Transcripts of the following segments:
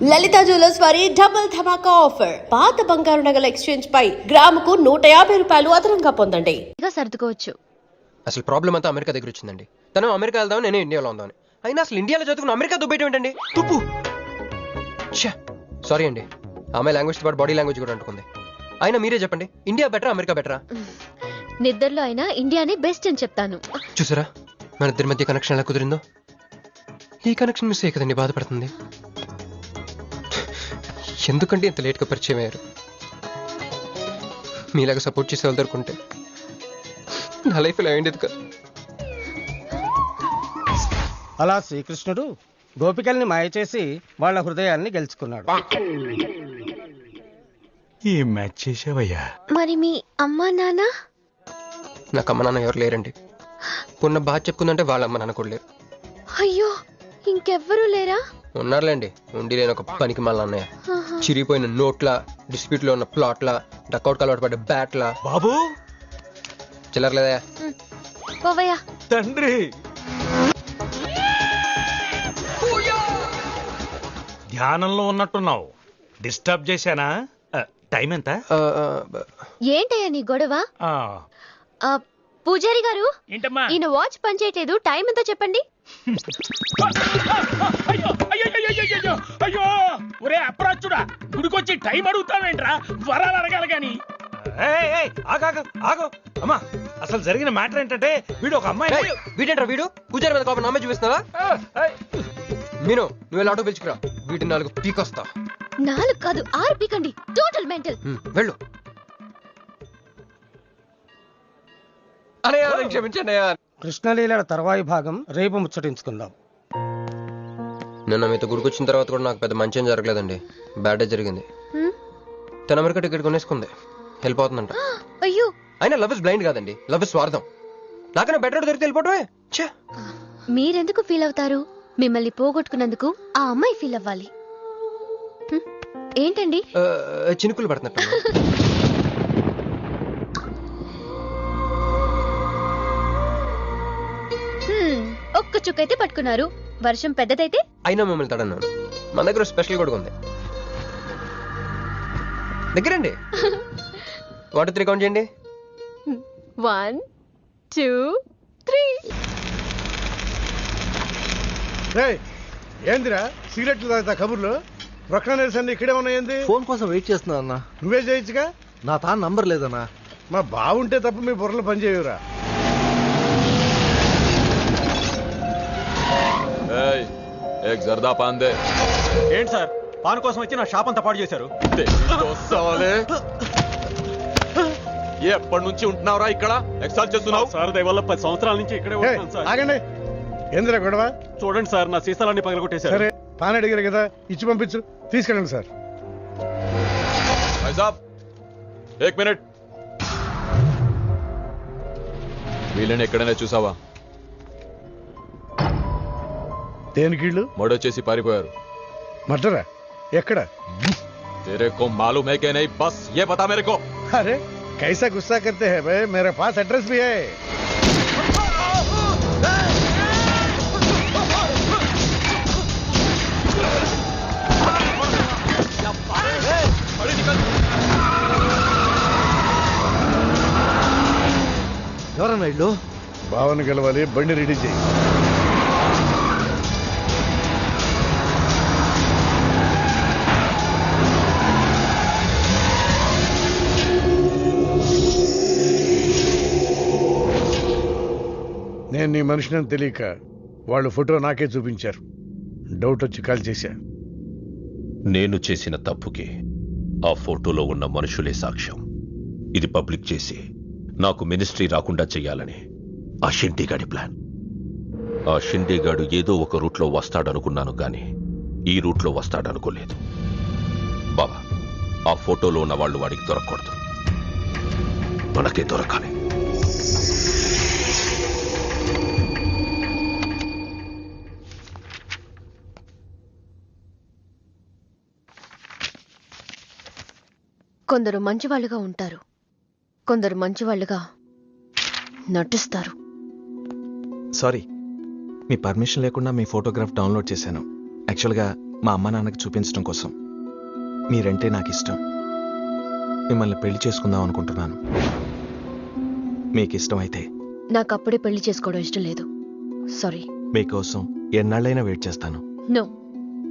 లలిత jewellers వారి double ధమాకా offer. పాత బంగారు నగల ఎక్స్చేంజ్ పై గ్రాముకు 150 రూపాయలు అదనంగా పొందండి. సర్దుకోవచ్చు. అసలు ప్రాబ్లం అంతా అమెరికా దగ్గర వచ్చిందండి. తను అమెరికా వెళ్దాం, నేను ఇండియాలో ఉందామని. అయినా అసలు ఇండియాలో చదువుకున్న అమెరికా దుబ్బేయటం ఏంటండి? తుప్పు. సారీ అండి, ఆమె లాంగ్వేజ్ పాటు బాడీ లాంగ్వేజ్ కూడా అంటుకుంది. అయినా మీరే చెప్పండి, ఇండియా బెటరా అమెరికా బెటరా? నిద్దర్లో అయినా ఇండియానే బెస్ట్ అని చెప్తాను. చూసారా మన ఇద్దరి మధ్య కనెక్షన్ ఎలా కుదిరిందో? ఈ కనెక్షన్ మిస్ అయ్యే కదండి బాధపడుతుంది. ఎందుకంటే ఇంత లేట్గా పరిచయం అయ్యారు? మీలాగా సపోర్ట్ చేసే వాళ్ళు దొరుకుంటే నా లైఫ్ ఇలా అయింది కదా. అలా శ్రీకృష్ణుడు గోపికల్ని మాయ చేసి వాళ్ళ హృదయాల్ని గెలుచుకున్నాడు. ఈ మ్యాచ్ చేసావయ్యా? మరి మీ అమ్మా నాన్న? నాకు అమ్మ నాన్న ఎవరు లేరండి. ఉన్న బాధ చెప్పుకుందంటే వాళ్ళ అమ్మ నాన్న కూడా లేరు. అయ్యో, ఇంకెవ్వరూ లేరా? ఉన్నారులేండి, ఉండి లేని ఒక పనికి మళ్ళీ అన్నయ్య. చిరిగిపోయిన నోట్ల, డిస్ప్యూట్ లో ఉన్న ప్లాట్ల, డక్అవుట్ అలవాటు పడ్డ బ్యాట్ల. బాబు చిల్లరలేదా? పోవయ్యా. తండ్రి, ధ్యానంలో ఉన్నట్టున్నావు. డిస్టర్బ్ చేశానా? టైం ఎంత? ఏంటయ్యా నీ గొడవ? ఆ, పూజారి గారు, ఏంటమ్మా? ఈయన వాచ్ పనిచేయట్లేదు, టైం ఎంతో చెప్పండి. అయ్యో ఒరే అప్రాచుడా, గుడికొచ్చి టైం అడుగుతావేంట్రా? వరాలు అడగాలి గాని. ఆగు. అమ్మా, అసలు జరిగిన మ్యాటర్ ఏంటంటే వీడు ఒక అమ్మాయి. వీడేంట్రా వీడు? పూజారి మీద కోపం నామే చూపిస్తున్నావా? మీను, నువ్వు వెళ్ళి ఆటో పిలుచుకురా. వీటి 4 పీకొస్తా. 4 కాదు 6 పీకండి. Total mental. వెళ్ళు. క్షమించండి. కృష్ణలీల తర్వాయి భాగం రేపు ముచ్చటించుకుందాం. నిన్న మీతో గుడికొచ్చిన తర్వాత కూడా నాకు పెద్ద మంచి ఏం జరగలేదండి. బ్యాడ్ జరిగింది. తన అమెరికా టికెట్ కొనేసుకుంది, వెళ్ళిపోతుందంట. అయ్యో, అయినా లవ్ ఇస్ బ్లైండ్ కాదండి, లవ్ ఇస్ స్వార్థం. నాకన్నా బెటర్ దొరికి వెళ్ళిపోవటమే. మీరెందుకు ఫీల్ అవుతారు? మిమ్మల్ని పోగొట్టుకున్నందుకు ఆ అమ్మాయి ఫీల్ అవ్వాలి. ఏంటండి? చినుకులు పడుతున్నట్టు. ఒక్క చుక్కైతే పట్టుకున్నారు. వర్షం పెద్దదైతే? అయినా మమ్మల్ని తడన్నాను. మన దగ్గర స్పెషల్ కూడా ఉంది. దగ్గరండి. 1 2 3 కౌంట్ చేయండి. 1 2 3. ఏందిరా సిగరెట్లు తాగుతా కబుర్లు? రొక్క నిరసన ఇక్కడే ఉన్నాయంది? ఫోన్ కోసం వెయిట్ చేస్తున్నా అన్నా. నువ్వే చేయొచ్చుగా. నా తాను నంబర్ లేదన్నా. మా బావుంటే తప్ప మీ బుర్రలు పనిచేయవురా. జర్దా పాన్ దే. ఏంటి సార్, పాన్ కోసం వచ్చి నా షాప్ అంతా పాడు చేశారు. ఎప్పటి నుంచి ఉంటున్నావురా ఇక్కడ? ఎక్సైజ్ చేస్తున్నావు? సార్ దయవల్ల 10 సంవత్సరాల నుంచి ఇక్కడే ఉంటున్నాను సార్. ఆగండి, ఏందిరా గొడవ? చూడండి సార్, నా సీసాలన్నీ పగలగొట్టేశారు. సరే, తాను అడిగారు కదా, ఇచ్చి పంపించు. తీసుకెళ్ళండి సార్. भाई साहब 1 मिनट. వీళ్ళని ఎక్కడైనా చూసావా? దేనికీళ్ళు మర్డర్ చేసి పారిపోయారు. మర్డరా? ఎక్కడ? तेरे को मालूम है कि नहीं? बस ये बता मेरे को. अरे कैसा गुस्सा करते हैं भाई, मेरे पास एड्रेस भी है. ఎవరన్నా ఇల్లు? భావన గెలవాలి, బండి రెడీ చేయి. నేను నీ మనిషిని తెలియక వాళ్ళు ఫోటో నాకే చూపించారు. డౌట్ వచ్చి కాల్ చేశా. నేను చేసిన తప్పుకి ఆ ఫోటోలో ఉన్న మనుషులే సాక్ష్యం. ఇది పబ్లిక్ చేసి నాకు మినిస్ట్రీ రాకుండా చెయ్యాలని ఆ షిండీగాడి ప్లాన్. ఆ షిండీగాడు ఏదో ఒక రూట్లో వస్తాడనుకున్నాను గాని ఈ రూట్లో వస్తాడనుకోలేదు. బాబా, ఆ ఫోటోలో ఉన్న వాళ్ళు వాడికి దొరకకూడదు, మనకే దొరకాలి. కొందరు మంచివాళ్ళుగా ఉంటారు, కొందరు మంచివాళ్ళుగా నటిస్తారు. సారీ, మీ పర్మిషన్ లేకుండా మీ ఫోటోగ్రాఫ్ డౌన్లోడ్ చేశాను. యాక్చువల్గా మా అమ్మ నాన్నకి చూపించడం కోసం. మీరంటే నాకు ఇష్టం. మిమ్మల్ని పెళ్లి చేసుకుందాం అనుకుంటున్నాను. మీకు ఇష్టమైతే నాకు అప్పుడే పెళ్లి చేసుకోవడం ఇష్టం లేదు. సారీ. మీకోసం ఎన్నాళ్ళైనా వెయిట్ చేస్తాను. No,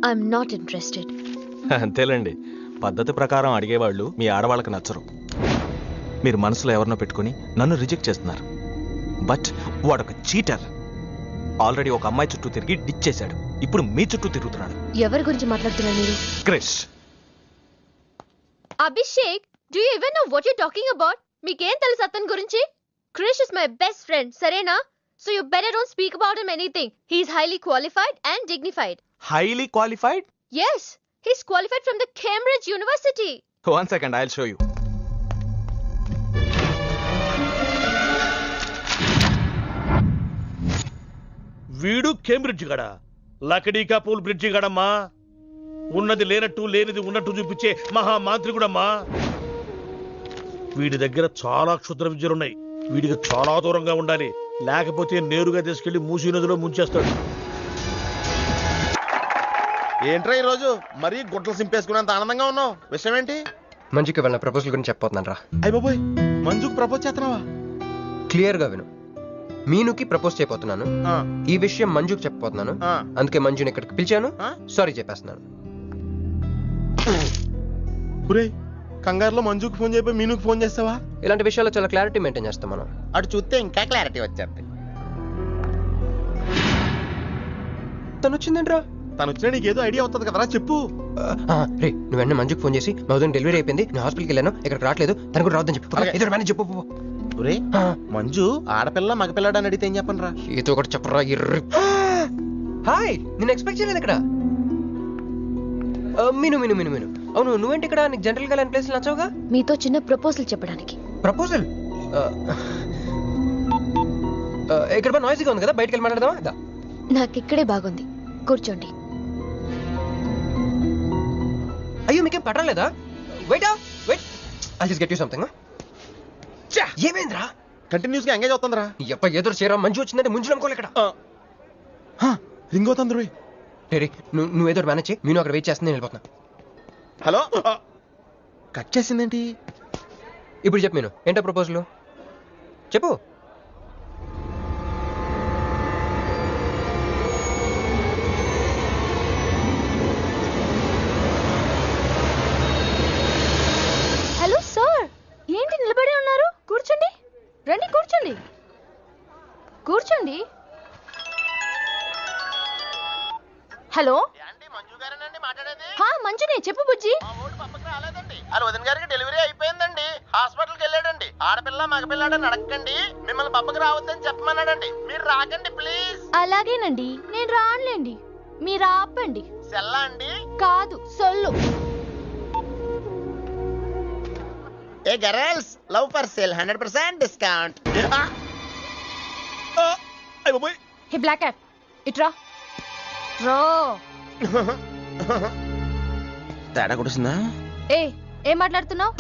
I'm not interested. అంతేలేండి, పద్ధతి ప్రకారం అడిగేవాళ్ళు మీ ఆడవాళ్ళకి నచ్చరు. మీరు మనసులో ఎవరినో పెట్టుకుని నన్ను రిజెక్ట్ చేస్తున్నారు. బట్ వాడొక చీటర్. ఆల్రెడీ ఒక అమ్మాయి చుట్టూ తిరిగి డిచ్ చేశాడు. ఇప్పుడు మీ చుట్టూ తిరుగుతున్నాడు. ఎవరి గురించి మాట్లాడుతున్నారు మీరు? Krish. Abhishek, do you even know what you talking about? మీకేం తెలుసు అతని గురించి? Krish is my best friend, సరేనా? So you better don't speak about him anything. He is highly qualified and dignified. Highly qualified? Yes, he's qualified from the Cambridge University. 1 second, I'll show you. వీడు Cambridge గడ, లకడీకా pool bridge గడమ్మా. ఉన్నది లేనట్టు లేనిది ఉన్నట్టు చూపించే మహా మాంత్రికుడమ్మా. వీడి దగ్గర చాలా క్షుద్ర విద్యలున్నాయి. వీడికి చాలా దూరంగా ఉండాలి, లేకపోతే నేరుగా తీసుకెళ్లి మూసీ నదిలో ముంచేస్తాడు. ఏంట్రా ఈ రోజు మరీ గుడ్లు సింపేసుకున్నంత ఆనందంగా ఉన్నావు? విషయం ఏంటి? మంజుకి వెళ్ళిన ప్రపోజల్ గురించి చెప్పబోతున్నాను రా. అయ్య బాబోయ్, మంజుకు ప్రపోజ్ చేస్తున్నావా? క్లియర్ గా విను. మీనుకి ప్రపోజ్ చేయబోతున్నాను. ఈ విషయం మంజుకి చెప్పబోతున్నాను. అందుకే మంజుని ఇక్కడికి పిలిచాను. సారీ చెప్పేస్తున్నాను. కంగారులో మంజుకు ఫోన్ చేయబోయి మీనుకు ఫోన్ చేస్తావా? ఇలాంటి విషయాల్లో చాలా క్లారిటీ మెయింటైన్ చేస్తాం మనం. అటు చూస్తే ఇంకా క్లారిటీ వచ్చేది. తను వచ్చిందేంట్రా? తను వచ్చినా నీకేదో ఐడియా అవుతుంది కదరా, చెప్పు. రే, నువ్వు వెంటనే మంజుకి ఫోన్ చేసి మా ఉదయం డెలివరీ అయిపోయింది, నేను హాస్పిటల్కి వెళ్ళాను, ఇక్కడికి రావట్లేదు, తను కూడా రావద్దని చెప్పు. ఏదో మేనేజ్ చెప్పు. మంజు ఆడపిల్ల మగపిల్లాడు అని అడిగితే ఏం చెప్పను రా? ఏదో ఒకటి చెప్పరా. హాయ్, నేను ఎక్స్పెక్ట్ చేయలేదు ఇక్కడ. మీను మీను మీను మీను అవును, నువ్వేంటి ఇక్కడ? నీకు జనరల్ గా ప్లేస్ నచ్చవుగా? మీతో చిన్న ప్రపోజల్ చెప్పడానికి. ప్రపోజల్? ఇక్కడ నాయిస్గా ఉంది కదా, బయటకు వెళ్ళి మాట్లాడదామా? నాకు ఇక్కడే బాగుంది, కూర్చోండి. అయ్యో, మీకేం పట్టలేదా? Wait wait, I just get you something. ఏమైందిరా? కంటిన్యూస్ గా ఎంగేజ్ అవుతుందిరా. ఎప్ప ఎదురు చేరా, మంజు వచ్చిందంటే ముంజు అనుకోలే ఇక్కడ. రింగ్ అవుతుంది రోయ్. నువ్వు ఏదో మేనేజ్ చేయి, నేను అక్కడ వెయిట్ చేస్తుంది, నేను వెళ్ళిపోతున్నా. హలో, కట్ చేసిందేంటి? ఇప్పుడు చెప్పు మీను, ఏంటో ప్రపోజల్ చెప్పు. హలో సార్, ఏంటి నిలబడి ఉన్నారు? కూర్చోండి, రండి కూర్చోండి, కూర్చోండి. హలో, మంజునే, చెప్పు బుజ్జి. వదిన గారికి డెలివరీ అయిపోయిందండి, హాస్పిటల్కి వెళ్ళాడండి. ఆడపిల్ల మగపిల్లాడని అడగండి, మిమ్మల్ని పప్పకి రావద్దని చెప్పమన్నాడండి. మీరు రాకండి ప్లీజ్. అలాగేనండి, నేను రానులేండి, మీరు ఆపండి. సెల్లా అండి? కాదు, సొల్లు. ఏ girls, love for sale 100% discount. Hey black cat, ఇట్రా. తేడా కొడుతుందా? ఏం మాట్లాడుతున్నావు?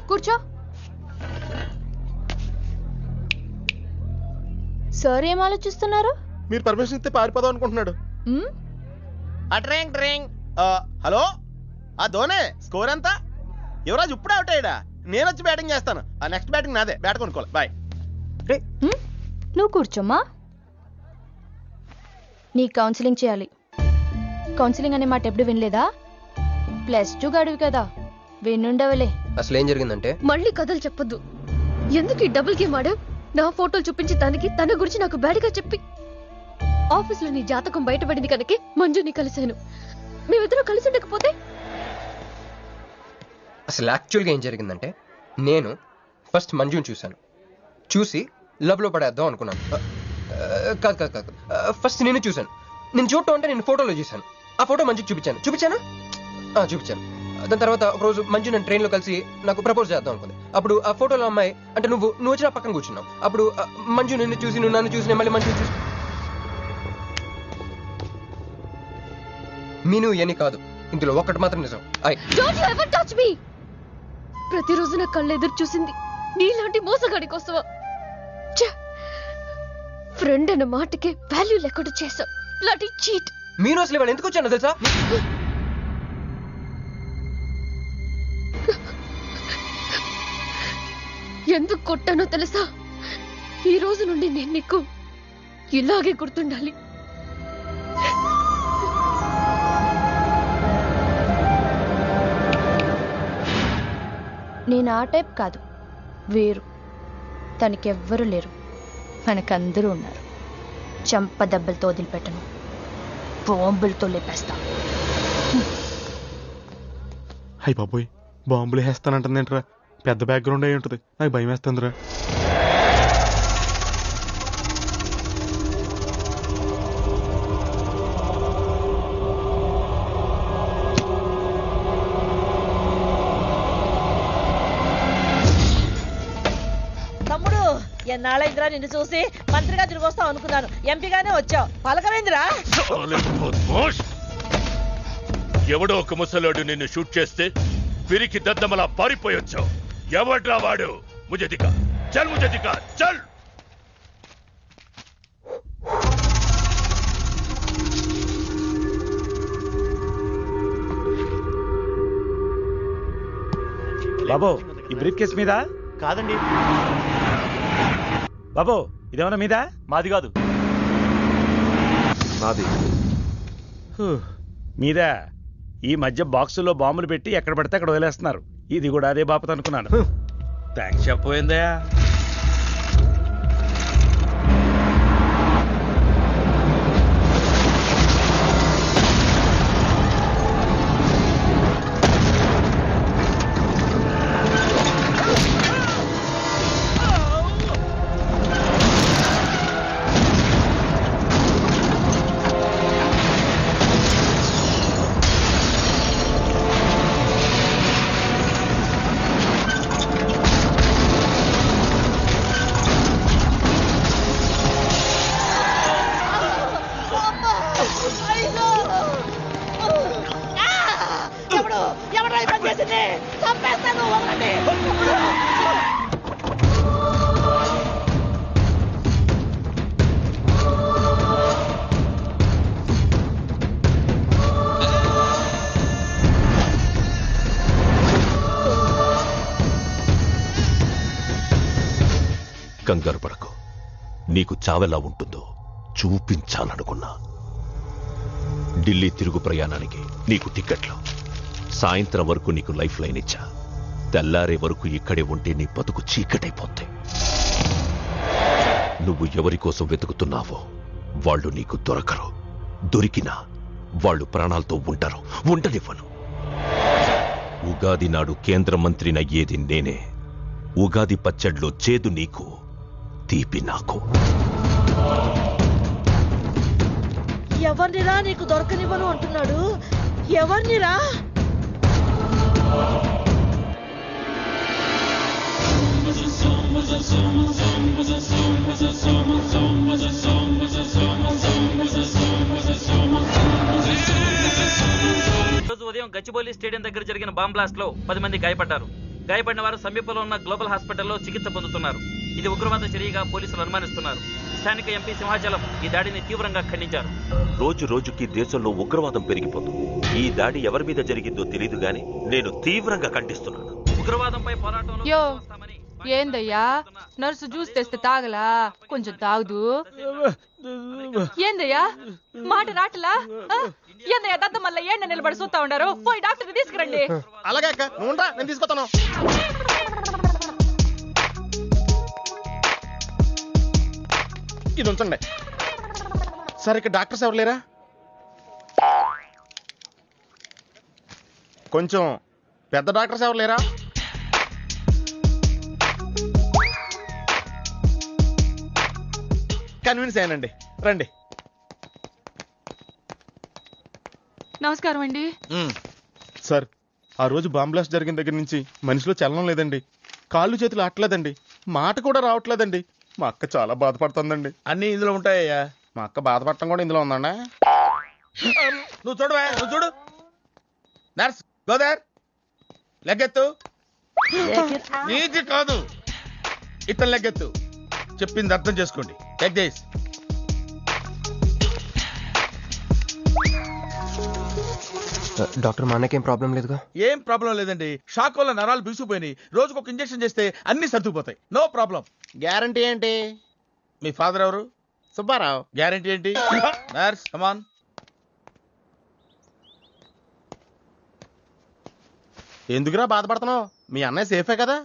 కూర్చో. సార్ ఏం ఆలోచిస్తున్నారు? మీరు పర్మిషన్ ఇస్తే పారిపోదాం అనుకుంటున్నాడు. హలో, ఆ ధోనే స్కోర్ ఎంత? యువరాజ్ ఇప్పుడు అవుట్ అయ్యాడా? నేను వచ్చి బ్యాటింగ్ చేస్తాను. ఆ నెక్స్ట్ బ్యాటింగ్ నాదే. బ్యాట్ కొనుక్కోవాలి. బాయ్. నువ్వు కూర్చోమ్మా. నీ కౌన్సిలింగ్ చేయాలి. కౌన్సిలింగ్ అనే మాట ఎప్పుడు వినలేదా? +2 గడువు కదా, వినుండవలే. అసలు ఏం జరిగిందంటే, మళ్ళీ కథలు చెప్పొద్దు. ఎందుకు ఈ డబుల్ గేమ్ ఆడావు? నా ఫోటోలు చూపించి దానికి తన గురించి నాకు బ్యాడ్గా చెప్పి ఆఫీస్లో నీ జాతకం బయటపడింది కనుకే మంజుని కలిశాను. మేమిద్దరం కలిసి ఉండకపోతే? అసలు యాక్చువల్గా ఏం జరిగిందంటే, నేను ఫస్ట్ మంజుని చూశాను, చూసి లవ్లో పడేద్దాం అనుకున్నాను. కాదు కాదు కాదు, ఫస్ట్ నేను చూశాను. నేను చూడటం అంటే నేను ఫోటోలో చూశాను. ఆ ఫోటో మంజుకి చూపించాను. దాని తర్వాత ఒకరోజు మంజు నేను ట్రైన్లో కలిసి నాకు ప్రపోజ్ చేద్దాం అనుకుంది. అప్పుడు ఆ ఫోటోలో అమ్మాయి అంటే నువ్వు వచ్చి నా పక్కన కూర్చున్నావు. అప్పుడు మంజు నిన్ను చూసి, నువ్వు నన్ను చూసి, మళ్ళీ మంజు చూసి. మీను ఇవన్నీ కాదు, ఇందులో ఒక్కటి మాత్రం నిజం. ప్రతిరోజు నా కళ్ళు ఎదురు చూసింది నీలాంటి మోసగాడి కోసమా? ఫ్రెండ్ అన్న మాటకే వాల్యూ లేకుండా చేసావు. Bloody cheat. మీను అసలు ఇవాళ ఎందుకు వచ్చాను తెలుసా? ఎందుకు కొట్టానో తెలుసా? ఈ రోజు నుండి నేను నీకు ఇలాగే గుర్తుండాలి. నేను ఆ టైప్ కాదు, వేరు. తనకెవ్వరూ లేరు, మనకందరూ ఉన్నారు. చంప దెబ్బలతో వదిలిపెట్టను, బాంబులతో లేపేస్తా. అయ్యి బాబోయ్, బాంబులు వేస్తానంటుందేంట్రా? పెద్ద బ్యాక్గ్రౌండ్ అయి ఉంటుంది, నాకు భయం వేస్తుందిరా. తమ్ముడు, ఎన్నాళ్ళైందిరా నిన్ను చూసి? మంత్రిగా తిరిగి వస్తావు అనుకున్నాను, ఎంపీగానే వచ్చావు. పలకమైందిరా? ఎవడో ఒక ముసలోడు నిన్ను షూట్ చేస్తే పిరికి దద్దమలా పారిపోయొచ్చావు. ఎవడ్రా వాడు? ముజే దిఖా, చల్ ముజే దిఖా, చల్. బాబు, ఈ బ్రీఫ్ కేస్ మీద కాదండి. బాబు, ఇదేమన్నా మీద? మాది కాదు, నాది మీద. ఈ మధ్య బాక్సుల్లో బాంబులు పెట్టి ఎక్కడ పడితే అక్కడ వదిలేస్తున్నారు. ఇది కూడా అదే బాపత అనుకున్నాను. థ్యాంక్స్ చెప్పపోయిందా? కంగారు పడకు, నీకు చావెలా ఉంటుందో చూపించాలనుకున్నా. ఢిల్లీ తిరుగు ప్రయాణానికి నీకు టిక్కెట్లు. సాయంత్రం వరకు నీకు లైఫ్ లైన్ ఇచ్చా. తెల్లారే వరకు ఇక్కడే ఉంటే నీ బతుకు చీకటైపోతే. నువ్వు ఎవరి కోసం వెతుకుతున్నావో వాళ్ళు నీకు దొరకరు. దొరికినా వాళ్ళు ప్రాణాలతో ఉంటారు. ఉండనివ్వను. ఉగాది నాడు కేంద్ర మంత్రినయ్యేది నేనే. ఉగాది పచ్చడిలో చేదు నీకు, తీపి నాకు. ఎవరినిరా నీకు దొరకనివ్వను అంటున్నాడు? ఎవరినిరా? రోజు ఉదయం గచ్చిబౌలి స్టేడియం దగ్గర జరిగిన బాంబ్ బ్లాస్ట్ లో 10 మంది గాయపడ్డారు. గాయపడిన వారు సమీపంలో ఉన్న గ్లోబల్ హాస్పిటల్లో చికిత్స పొందుతున్నారు. ఇది ఉగ్రవాద చర్యగా పోలీసులు అనుమానిస్తున్నారు. స్థానిక ఎంపీ సింహాచలం ఈ దాడిని తీవ్రంగా ఖండించారు. రోజు రోజుకి దేశంలో ఉగ్రవాదం పెరిగిపోతుంది. ఈ దాడి ఎవరి మీద జరిగిందో తెలియదు గాని నేను తీవ్రంగా ఖండిస్తున్నాను. ఉగ్రవాదంపై పోరాటంలో యో ఏందయ్యా, నర్సు జ్యూస్ తెస్తే తాగలా? కొంచెం తాగుదు. ఏందయ్యా మాట రాటలా? ఏందయ్యా దత్త మళ్ళీ ఏండ నిలబడి చూస్తా ఉండారు? పోయి డాక్టర్ తీసుకురండి. అలాగే అక్క, నువ్వు రా, నేను తీసుకొస్తాను. ఇది ఉంచండి. సరే, ఇక్కడ డాక్టర్స్ ఎవరు లేరా? కొంచెం పెద్ద డాక్టర్స్ ఎవరు లేరా? కన్విన్స్ అయ్యానండి, రండి. నమస్కారం అండి. సార్, ఆ రోజు బాంబ్ బ్లాస్ట్ జరిగిన దగ్గర నుంచి మనిషిలో చలనం లేదండి. కాళ్ళు చేతులు ఆటలేదండి, మాట కూడా రావట్లేదండి. మా అక్క చాలా బాధపడుతుందండి. అన్ని ఇందులో ఉంటాయ్యా. మా అక్క బాధపడటం కూడా ఇందులో ఉందండి. నువ్వు చూడవా, నువ్వు చూడు. నర్స్ గోదర్, లెగ్గెత్తు. నీది కాదు, ఇతను లెగ్గెత్తు. చెప్పింది అర్థం చేసుకోండి. Take this. డాక్టర్ మా అన్నకేం ప్రాబ్లం లేదుగా? ఏం ప్రాబ్లం లేదండి. షాక్ వల్ల నరాలు బిగుసిపోయినాయి. రోజుకు ఒక ఇంజెక్షన్ చేస్తే అన్ని సర్దుకుపోతాయి. No problem. గ్యారంటీ ఏంటి? మీ ఫాదర్ ఎవరు? సుబ్బారావు. గ్యారంటీ ఏంటి? నర్స్ కమాన్. ఎందుకురా బాధపడుతున్నావు? మీ అన్నయ్య సేఫే కదా?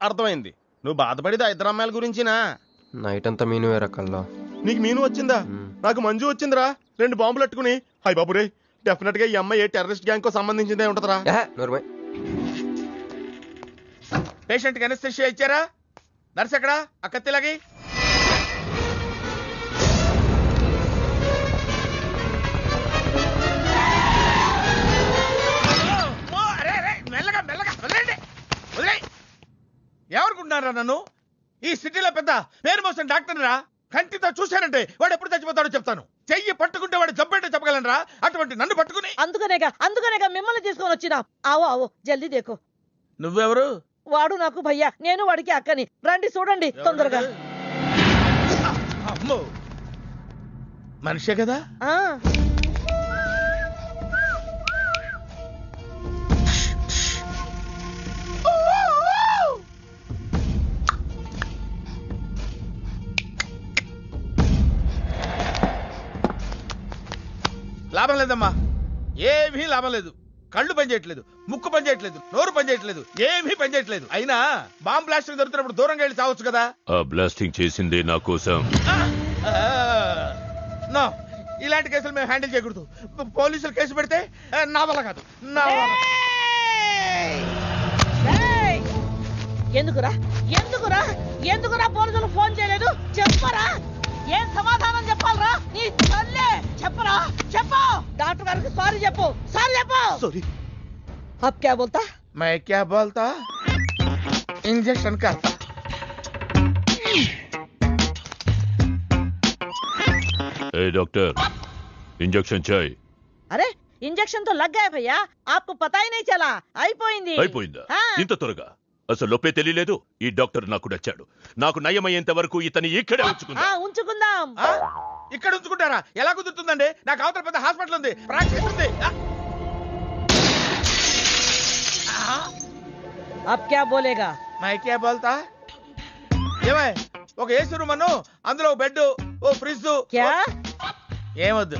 అర్థమైంది. నువ్వు బాధపడేది ఆ ఇద్దరు అమ్మాయిల గురించినా? నైట్ అంతా మీను వేరే కల్లా. నీకు మీను వచ్చిందా? నాకు మంజు వచ్చిందిరా. 2 బాంబులు అట్టుకుని. హాయ్ బాబురే, డెఫినెట్ గా ఈ అమ్మాయి ఏ టెర్రరిస్ట్ గ్యాంగ్ కో సంబంధించిందే ఉంటదరా. పేషెంట్ కి అనస్థెషియా ఇచ్చారా? నర్స్ ఎక్కడా? ఆ కత్తిలాగి. మెల్లగా మెల్లగా వదిలేండి. వదిలేయ్. ఎవరుకుంటున్నారా నన్ను? ఈ సిటీలో పెద్ద పేరు మోసిన డాక్టర్ రా. కంటితో చూశానంటే వాడు ఎప్పుడు చచ్చిపోతాడో చెప్తాను. చెయ్యి పట్టుకుంటే వాడు చంపేంటే చెప్పగలనరా? అటువంటి నన్ను పట్టుకుని. అందుకనేగా మిమ్మల్ని తీసుకొని వచ్చినా. ఆవో ఆవో జల్దీ దేకో. నువ్వెవరు? వాడు నాకు భయ్యా, నేను వాడికి అక్కని. రండి చూడండి తొందరగా. అమ్మో, మనిషే కదా? లాభం లేదమ్మా, ఏమీ లాభం లేదు. కళ్ళు పనిచేయట్లేదు, ముక్కు పనిచేయట్లేదు, నోరు పనిచేయట్లేదు, ఏమీ పనిచేయట్లేదు. అయినా బాంబ్ బ్లాస్టింగ్ దొరుకుతున్నప్పుడు దూరంగా వెళ్ళి చావచ్చు కదా. ఆ బ్లాస్టింగ్ చేసిందే నా కోసం. నో, ఇలాంటి కేసులు మేము హ్యాండిల్ చేయకూడదు. పోలీసులు కేసు పెడితే నా వల్ల కాదు. నా వల్ల. ఎందుకురా ఎందుకురా ఎందుకురా పోలీసులు ఫోన్ చేయలేదు? చెప్పరా, ఏం సమాధానం చెప్పాలరా? నీ తల్లే చెప్పరా, చెప్పు. డాక్టర్ గారికి సారీ చెప్పు, సారీ చెప్పు. సారీ. अब क्या बोलता? मैं क्या बोलता? इंजेक्शन करता. ए डॉक्टर, इंजेक्शन चाहिए. अरे इंजेक्शन तो लग गया भैया, आपको पता ही नहीं चला. అయిపోయింది. అయిపోయిందా? ఇంత త్వరగా? అసలు లోపే తెలియలేదు. ఈ డాక్టర్ నాకు నచ్చాడు. నాకు నయమయ్యేంత వరకు ఇతని ఇక్కడే ఉంచుకుందాం. ఇక్కడ ఉంచుకుంటారా? ఎలా కుదురుతుందండి? నాకు అవతల పెద్ద హాస్పిటల్ ఉంది, ప్రాక్టీస్ ఉంది. अब क्या बोलेगा? मैं क्या बोलता? ఏమై ఒక ఏసీ రూమ్ అను, అందులో ఒక బెడ్, ఓ ఫ్రిడ్జ్. ఏమొద్దు,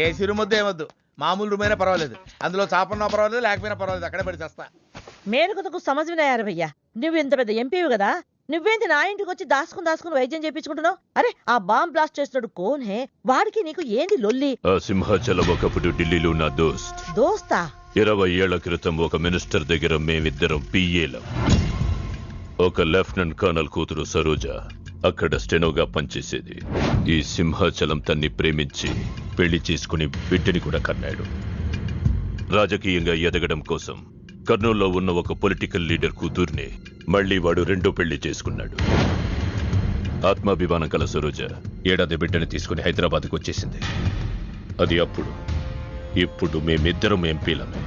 ఏసీ రూమ్ వద్దు, ఏమొద్దు. మామూలు రూమ్ అయినా పర్వాలేదు. అందులో చాపన్నా పర్వాలేదు, లేకపోయినా పర్వాలేదు. అక్కడే పడి చేస్తా. మేలుకు సమజ్ వినాయారు భయ్యా. నువ్వు ఇంత పెద్ద ఎంపీవి కదా, నువ్వేంటి నా ఇంటికి వచ్చి దాసుకుని వైద్యం చేయించుకుంటున్నావు? అరే ఆ బాంబ్ బ్లాస్ట్ చేస్తున్నాడు కోన్ హే? వాడికి నీకు ఏంది లొల్లి? ఆ సింహాచలం ఒకప్పుడు ఢిల్లీలో నా దోస్తా. 20 ఏళ్ల క్రితం ఒక మినిస్టర్ దగ్గర మేమిద్దరం పిఏలం. ఒక లెఫ్టినెంట్ కర్నల్ కూతురు సరోజ అక్కడ స్టెనోగా పనిచేసేది. ఈ సింహాచలం తన్ని ప్రేమించి పెళ్లి చేసుకుని బిడ్డని కూడా కన్నాడు. రాజకీయంగా ఎదగడం కోసం కర్నూల్లో ఉన్న ఒక పొలిటికల్ లీడర్ కూతుర్ని మళ్లీ వాడు రెండో పెళ్లి చేసుకున్నాడు. ఆత్మాభిమానం కల సరోజ ఏడాది బిడ్డని తీసుకుని హైదరాబాద్కు వచ్చేసింది. అది అప్పుడు. ఇప్పుడు మేమిద్దరం ఎంపీలమే.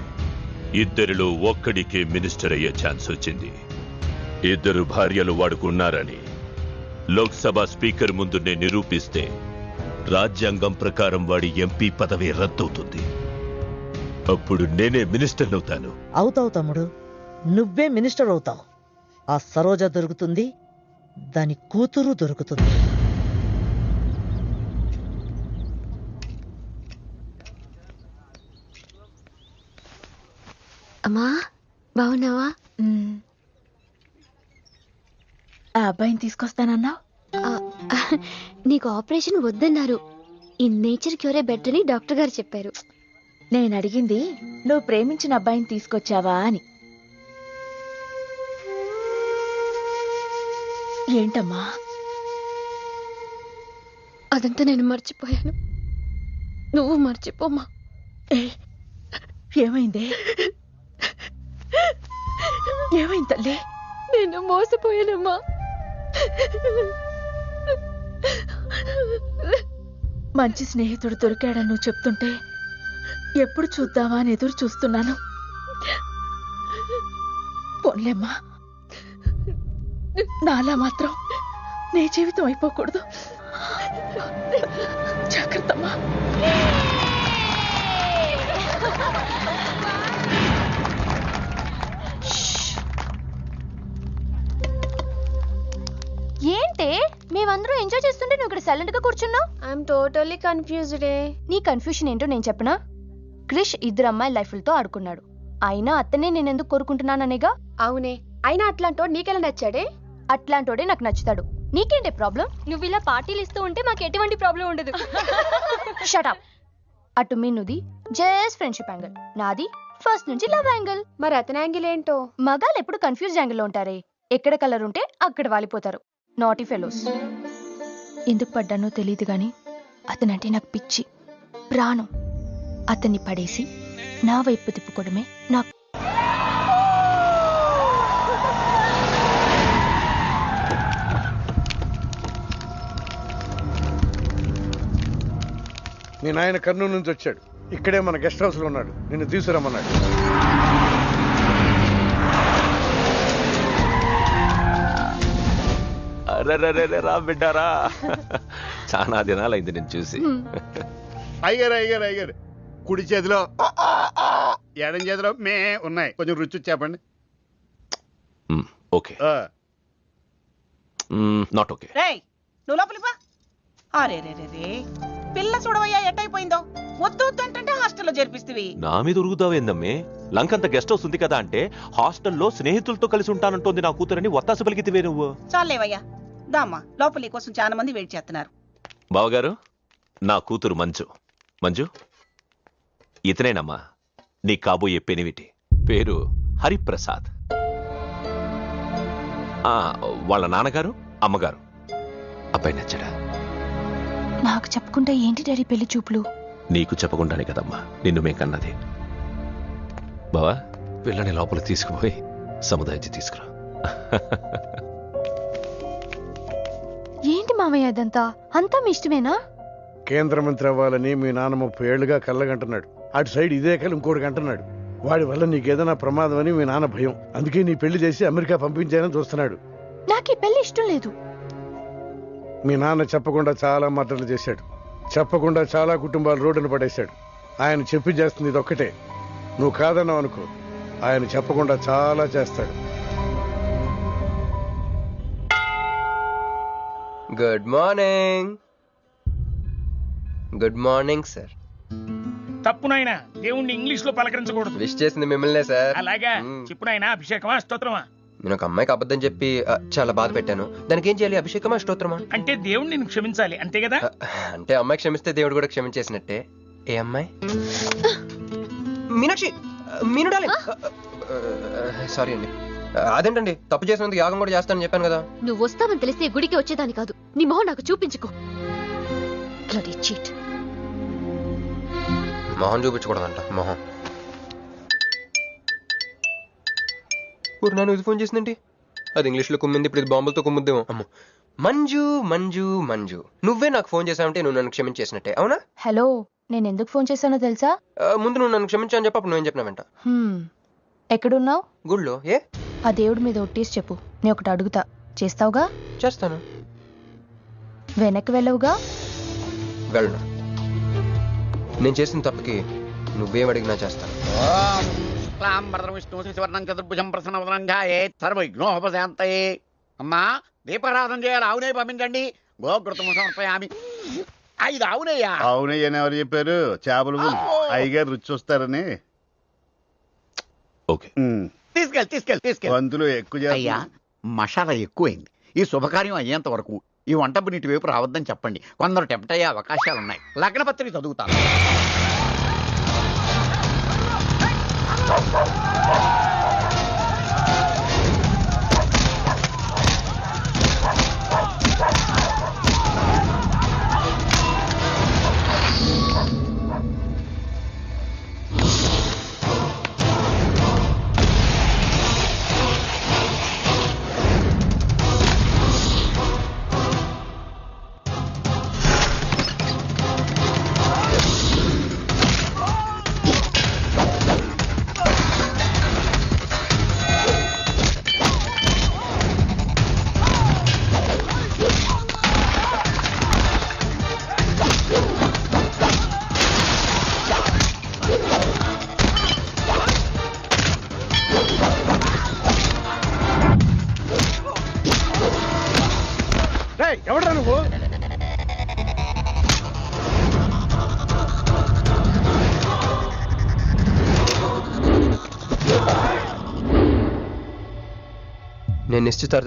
ఇద్దరిలో ఒక్కడికే మినిస్టర్ అయ్యే ఛాన్స్ వచ్చింది. 2 భార్యలు వాడుకున్నారని లోక్సభ స్పీకర్ ముందు నేను నిరూపిస్తే రాజ్యాంగం ప్రకారం వాడి ఎంపీ పదవి రద్దవుతుంది. అప్పుడు నేనే మినిస్టర్ అవుతాను. అవుతావు తమ్ముడు, నువ్వే మినిస్టర్ అవుతావు. ఆ సరోజ దొరుకుతుంది, దాని కూతురు దొరుకుతుంది. అమ్మా బాగున్నావా? ఆ అబ్బాయిని తీసుకొస్తానన్నావు. నీకు ఆపరేషన్ వద్దన్నారు. ఈ నేచర్ క్యూరే బెటర్ అని డాక్టర్ గారు చెప్పారు. నేను అడిగింది నువ్వు ప్రేమించిన అబ్బాయిని తీసుకొచ్చావా అని. ఏంటమ్మా? అదంతా నేను మర్చిపోయాను, నువ్వు మర్చిపోమ్మా. ఏమైంది? ఏమైంది తల్లి? నేను మోసపోయానమ్మా. మంచి స్నేహితుడు దొరికాడని నువ్వు చెప్తుంటే ఎప్పుడు చూద్దామా అని ఎదురు చూస్తున్నాను. పోన్లేమ్మా, నాలా మాత్రం నీ జీవితం అయిపోకూడదు. జాగ్రత్తమ్మా. ఏంటే మేమందరం ఎంజాయ్ చేస్తుంటే నువ్వు ఇక్కడ సైలెంట్ గా కూర్చున్నావు? I'm totally confused. నీ కన్ఫ్యూషన్ ఏంటో నేను చెప్పనా? క్రిష్ ఇద్దరు అమ్మాయి లైఫ్లతో ఆడుకున్నాడు. అయినా అతనే నేనెందుకు కోరుకుంటున్నాననేగా. అవునే, అయినా అట్లాంటోడు నీకెలా నచ్చాడే? అట్లాంటోడే నాకు నచ్చుతాడు. నీకేంటే ప్రాబ్లం? నువ్వు ఇలా పార్టీలు ఇస్తూ ఉంటే మాకు ఎటువంటి ప్రాబ్లం ఉండదు. షటప్. అటు మీనుది జస్ట్ ఫ్రెండ్షిప్ యాంగిల్, నాది ఫస్ట్ నుంచి లవ్ యాంగిల్. మరి అతని యాంగిల్ ఏంటో? మగాళ్ళు ఎప్పుడు కన్ఫ్యూజ్ యాంగిల్ లో ఉంటారే. ఎక్కడ కలర్ ఉంటే అక్కడ వాలిపోతారు. Naughty fellows. ఎందుకు పడ్డానో తెలియదు గాని అతనంటే నాకు పిచ్చి, ప్రాణం. అతన్ని పడేసి నా వైపు తిప్పుకోవడమే నాకు. మీ నాయన కర్నూలు నుంచి వచ్చాడు. ఇక్కడే మన గెస్ట్ హౌస్ లో ఉన్నాడు. నిన్ను తీసుకురమ్మన్నాడు. అరే రా బిడ్డారా, చాలా దినాలైంది నేను చూసి. అయ్యారు కుడి చేతిలో ఎడం చేతిలో మే ఉన్నాయి. కొంచెం రుచి చెప్పండి. Okay, not okay. రేయ్ నువ్వు లోపలిపా. అరే రే రే పిల్ల చూడవయ్యా ఎట్టయిపోయిందో. వద్దు వద్దు అంటే హాస్టల్లో చేర్పిస్తేవి. నా మీద ఉరుగుతావేందమ్మే? లంకంత గెస్ట్ హౌస్ ఉంది కదా అంటే హాస్టల్లో స్నేహితులతో కలిసి ఉంటానంటోంది నా కూతురని ఒత్తాసు పలికితివే నువ్వు. చాలేవయ్యా, దామ్మా లోపల నీ కోసం చాలా మంది వెయిట్ చేస్తున్నారు. బావగారు, నా కూతురు మంజు. మంజు, ఇతనేనమ్మా నీ కాబోయే పెనివిటి. పేరు హరిప్రసాద్. వాళ్ళ నాన్నగారు అమ్మగారు. అబ్బాయి నచ్చడా? నాకు చెప్పుకుంటే ఏంటి డాడీ పెళ్లి చూపులు? నీకు చెప్పకుండానే కదమ్మా నిన్ను మేం కన్నది. బావా, పిల్లని లోపల తీసుకుపోయి సముదాయించి తీసుకురా. ఏంటి మామయ్య ఇదంతా? అంతా మీ ఇష్టమేనా? కేంద్ర మంత్రి అవ్వాలని మీ నాన్న 30 ఏళ్లుగా కళ్ళగంటున్నాడు. అటు సైడ్ ఇదే కళ్ళు ఇంకోటి అంటున్నాడు. వాడి వల్ల నీకేదైనా ప్రమాదం అని మీ నాన్న భయం. అందుకే నీ పెళ్లి చేసి అమెరికా పంపించాలని చూస్తున్నాడు. నాకు ఈ పెళ్లి ఇష్టం లేదు. మీ నాన్న చెప్పకుండా చాలా మర్డర్లు చేశాడు. చెప్పకుండా చాలా కుటుంబాలు రోడ్డును పడేశాడు. ఆయన చెప్పి చేస్తుంది ఇది ఒక్కటే. నువ్వు కాదన్నావు అనుకో, ఆయన చెప్పకుండా చాలా చేస్తాడు. Good morning. Good morning sir. తప్పు నాయనా, దేవుణ్ణి ఇంగ్లీష్ లో పలకరించకూడదు. విష్ చేసింది మిమ్మల్నే సార్. అలాగా చెప్పు నాయనా. అభిషేకమా స్తోత్రమా? నేను ఒక అమ్మాయికి అబద్ధం చెప్పి చాలా బాధ పెట్టాను. దానికి ఏం చేయాలి? అభిషేకమా స్తోత్రమా? అంటే దేవుణ్ణి నేను క్షమించాలి అంతే కదా? అంటే అమ్మాయి క్షమిస్తే దేవుడు కూడా క్షమించేసినట్టే. ఏ అమ్మాయి? మీనాక్షి, మీనుడాలి. సారీ అండి. అదేంటండి, తప్పు చేసినందుకు యాగం కూడా చేస్తానని చెప్పాను కదా. నువ్వు వస్తావని తెలిస్తే గుడికి వచ్చేదాని కాదు. నీ మొహం నాకు చూపించుకో. Bloody cheat. మొహం చూపించకూడదంట. మొహం. నేను ఇది ఫోన్ చేసిందేంటి? అది ఇంగ్లీష్లో కుమ్మింది, ఇప్పుడు ఇది బాంబులతో కుమ్ముద్దేమో. అమ్మో. మంజు మంజు మంజు, నువ్వే నాకు ఫోన్ చేసావంటే నువ్వు నన్ను క్షమించేసినట్టే, అవునా? హలో, నేను ఎందుకు ఫోన్ చేశానో తెలుసా? ముందు నువ్వు నన్ను క్షమించా అని చెప్పి అప్పుడు నువ్వేం చెప్పినావంట? ఎక్కడున్నావు? గుళ్ళో. ఏ? ఆ దేవుడి మీద ఒట్టేసి చెప్పు. నేను ఒకటి అడుగుతా, చేస్తావుగా? చేస్తాను. వెనక్కి వెళ్ళవుగా? వెళ్ళను. నేను చేసిన తప్పుకి నువ్వేం అడిగినా చేస్తాను. విష్ణు శివర్ణం చతుర్భుజం ప్రసన్నవదనంగాయే సర్వవిఘ్నోపశాంతయే. అమ్మా, దీపారాధన చేయాలి. ఆవునే పంపించండి. గోకృతము సమర్పయామి. ఇది ఆవునయ్యా. ఆవునయ్య అని ఎవరు చెప్పారు? చేపలు అయ్యగారు రుచి చూస్తారని. ఓకే, తీసుకెళ్ళి వంతులు ఎక్కువ. అయ్యా, మసాలా ఎక్కువైంది. ఈ శుభకార్యం అయ్యేంత వరకు ఈ వంట నీటి వైపు రావద్దని చెప్పండి. కొందరు టెంప్ట్ అయ్యే అవకాశాలున్నాయి. లగ్నపత్రిక చదువుతాను. ఎవడ్రా నువ్వు? నేను నిశ్చితార్థం